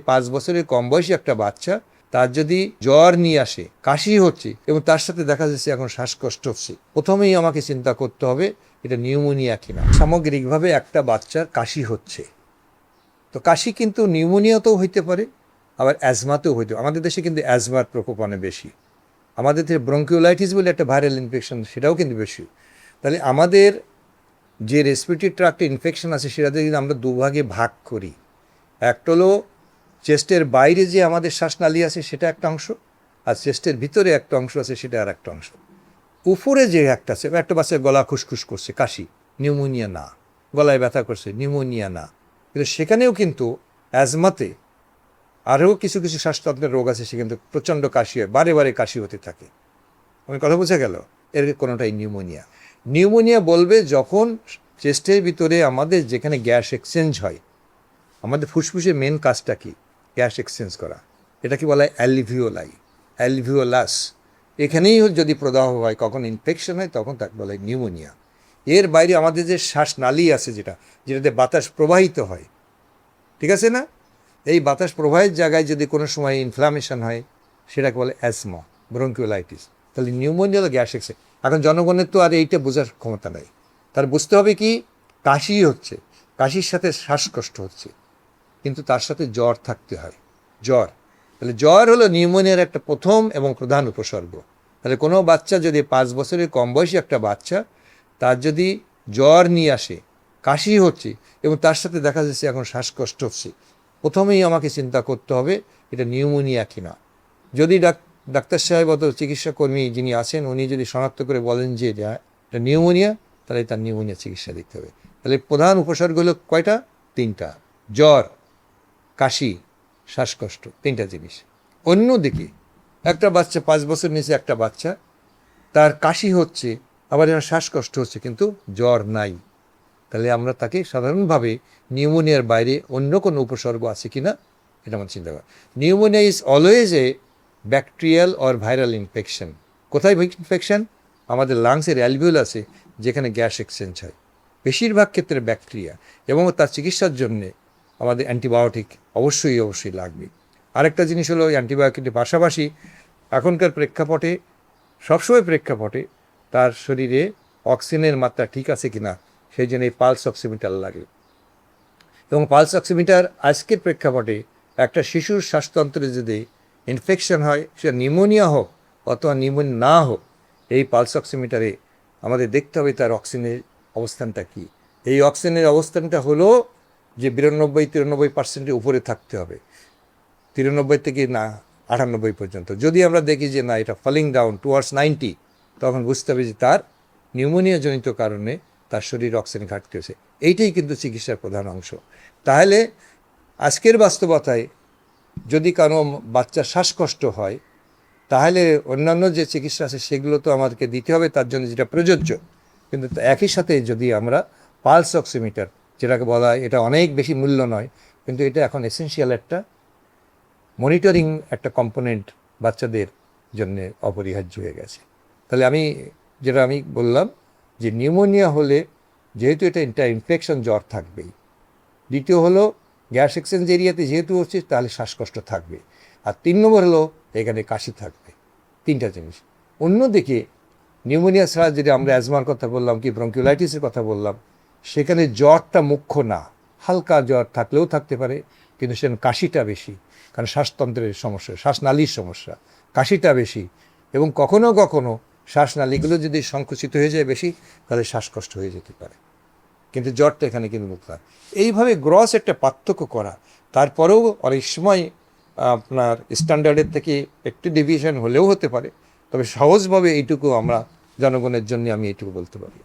5 বছরের কম বয়সী একটা বাচ্চা, তার যদি জ্বর নিয়ে আসে, কাশি হচ্ছে এবং তার সাথে দেখা যাচ্ছে এখন শ্বাসকষ্ট হচ্ছে, প্রথমেই আমাকে চিন্তা করতে হবে এটা নিউমোনিয়া কিনা। সামগ্রিকভাবে একটা বাচ্চার কাশি হচ্ছে, তো কাশি কিন্তু নিউমোনিয়াতেও হইতে পারে, আবার অ্যাজমাতেও হইতে পারে। আমাদের দেশে কিন্তু অ্যাজমার প্রকোপ অনেক বেশি। আমাদের দেশে ব্রঙ্কিওলাইটিস বলে একটা ভাইরাল ইনফেকশন, সেটাও কিন্তু বেশি। তাহলে আমাদের যে রেসপিরেটরি ট্র্যাক্টে ইনফেকশন আছে সেটাতে যদি আমরা দুভাগে ভাগ করি, একটা হলো চেস্টের বাইরে যে আমাদের শ্বাসনালী আছে সেটা একটা অংশ, আর চেস্টের ভিতরে একটা অংশ আছে সেটা আর একটা অংশ। উপরে যে একটা আছে, একটা বাচ্চার গলা খুসখুস করছে, কাশি, নিউমোনিয়া না। গলায় ব্যথা করছে, নিউমোনিয়া না। কিন্তু সেখানেও কিন্তু অ্যাজমাতে আরও কিছু কিছু শ্বাসতন্ত্রের রোগ আছে, সে কিন্তু প্রচণ্ড কাশি হয়, বারে বারে কাশি হতে থাকে। আমি কথা বোঝা গেল? এর কোনোটাই নিউমোনিয়া। নিউমোনিয়া বলবে যখন চেস্টের ভিতরে আমাদের যেখানে গ্যাস এক্সচেঞ্জ হয়, আমাদের ফুসফুসের মেন কাজটা কি? গ্যাস এক্সচেঞ্জ করা। এটা কি বলা হয়? Alveoli, alveolus. এখানেই যদি প্রদাহ হয়, কখন ইনফেকশন হয়, তখন তাকে বলা হয় নিউমোনিয়া। এর বাইরে আমাদের যে শ্বাসনালী আছে যেটাতে বাতাস প্রবাহিত হয়, ঠিক আছে না? এই বাতাস প্রবাহের জায়গায় যদি কোনো সময় ইনফ্লামেশন হয়, সেটাকে বলে অ্যাজমা, ব্রঙ্কিওলাইটিস। তাহলে নিউমোনিয়া হলো গ্যাস এক্সচেঞ্জ। এখন জনগণের তো আর এইটা বোঝার ক্ষমতা নাই। তার বুঝতে হবে কি, কাশি হচ্ছে, কাশির সাথে শ্বাসকষ্ট হচ্ছে, কিন্তু তার সাথে জ্বর থাকতে হয়, জ্বর। তাহলে জ্বর হলো নিউমোনিয়ার একটা প্রথম এবং প্রধান উপসর্গ। তাহলে কোনো বাচ্চা যদি 5 বছরের কম বয়সী একটা বাচ্চা, তার যদি জ্বর নিয়ে আসে, কাশি হচ্ছে এবং তার সাথে দেখা যাচ্ছে এখন শ্বাসকষ্ট হচ্ছে, প্রথমেই আমাকে চিন্তা করতে হবে এটা নিউমোনিয়া কিনা। যদি ডাক্তার সাহেব অত চিকিৎসা কর্মী যিনি আছেন উনি যদি শনাক্ত করে বলেন যে এটা নিউমোনিয়া, তাহলে তার নিউমোনিয়া চিকিৎসা দিতে হবে। তাহলে প্রধান উপসর্গ হলো কয়টা? 3টা: জ্বর, কাশি, শ্বাসকষ্ট, 3টা জিনিস। অন্যদিকে একটা বাচ্চা, 5 বছর নিচে একটা বাচ্চা, তার কাশি হচ্ছে, আবার যেন শ্বাসকষ্ট হচ্ছে, কিন্তু জ্বর নাই, তাহলে আমরা তাকে সাধারণভাবে নিউমোনিয়ার বাইরে অন্য কোনো উপসর্গ আছে কি না এটা আমার চিন্তা করা। Pneumonia is always a bacterial or viral infection. কোথায় ইনফেকশন? আমাদের লাংসের অ্যালভিওলাসে, যেখানে গ্যাস এক্সচেঞ্জ হয়, বেশিরভাগ ক্ষেত্রে ব্যাকটেরিয়া, এবং তার চিকিৎসার জন্যে আমাদের অ্যান্টিবায়োটিক অবশ্যই লাগবে। আরেকটা জিনিস হলো অ্যান্টিবায়োটিকের পাশাপাশি এখনকার প্রেক্ষাপটে, সবসময় প্রেক্ষাপটে তার শরীরে অক্সিজেনের মাত্রা ঠিক আছে কি না, সেই জন্য এই পালস অক্সিমিটার লাগে। এবং পালস অক্সিমিটার আজকের প্রেক্ষাপটে একটা শিশুর শ্বাসতন্ত্রে যদি ইনফেকশন হয়, সেটা নিউমোনিয়া হোক অথবা নিউমোনিয়া না হোক, এই পালস অক্সিমিটারে আমাদের দেখতে হবে তার অক্সিজেনের অবস্থানটা কী। এই অক্সিজেনের অবস্থানটা হলো যে 92-93% উপরে থাকতে হবে, 93 থেকে না 98 পর্যন্ত। যদি আমরা দেখি যে না, এটা ফলিং ডাউন টুয়ার্ডস 90, তখন বুঝতে হবে যে তার নিউমোনিয়া জনিত কারণে তার শরীর অক্সিজেন ঘাটতি হয়েছে। এইটাই কিন্তু চিকিৎসার প্রধান অংশ। তাহলে আজকের বাস্তবতায় যদি কারো বাচ্চার শ্বাসকষ্ট হয়, তাহলে অন্যান্য যে চিকিৎসা আছে সেগুলো তো আমাদেরকে দিতে হবে, তার জন্য যেটা প্রযোজ্য। কিন্তু একই সাথে যদি আমরা পালস অক্সিমিটার, যেটাকে বলা হয়, এটা অনেক বেশি মূল্য নয়, কিন্তু এটা এখন এসেনশিয়াল একটা মনিটরিং একটা কম্পোনেন্ট বাচ্চাদের জন্য অপরিহার্য হয়ে গেছে। তাহলে আমি বললাম যে নিউমোনিয়া হলে যেহেতু এটা ইনফেকশন, জ্বর থাকবেই। দ্বিতীয় হলো গ্যাস এক্সচেঞ্জ এরিয়াতে যেহেতু হচ্ছে, তাহলে শ্বাসকষ্ট থাকবে। আর 3 নম্বর হলো এখানে কাশি থাকবে। 3টা জিনিস। অন্যদিকে নিউমোনিয়া ছাড়া যদি আমরা অ্যাজমার কথা বললাম, কি ব্রঙ্কিওলাইটিসের কথা বললাম, সেখানে জ্বরটা মুখ্য না, হালকা জ্বর থাকলেও থাকতে পারে, কিন্তু সেখানে কাশিটা বেশি, কারণ শ্বাসতন্ত্রের সমস্যা, শ্বাসনালীর সমস্যা, কাশিটা বেশি। এবং কখনো কখনো শ্বাসনালীগুলো যদি সংকুচিত হয়ে যায় বেশি, তাহলে শ্বাসকষ্ট হয়ে যেতে পারে, কিন্তু জ্বরটা এখানে কিন্তু মুখ্য। এইভাবে গ্রস একটা পার্থক্য করা, তারপরেও অনেক সময় আপনার স্ট্যান্ডার্ডের থেকে একটু ডেভিয়েশন হলেও হতে পারে, তবে সহজভাবে এইটুকু আমরা জনগণের জন্য আমি এইটুকু বলতে পারি।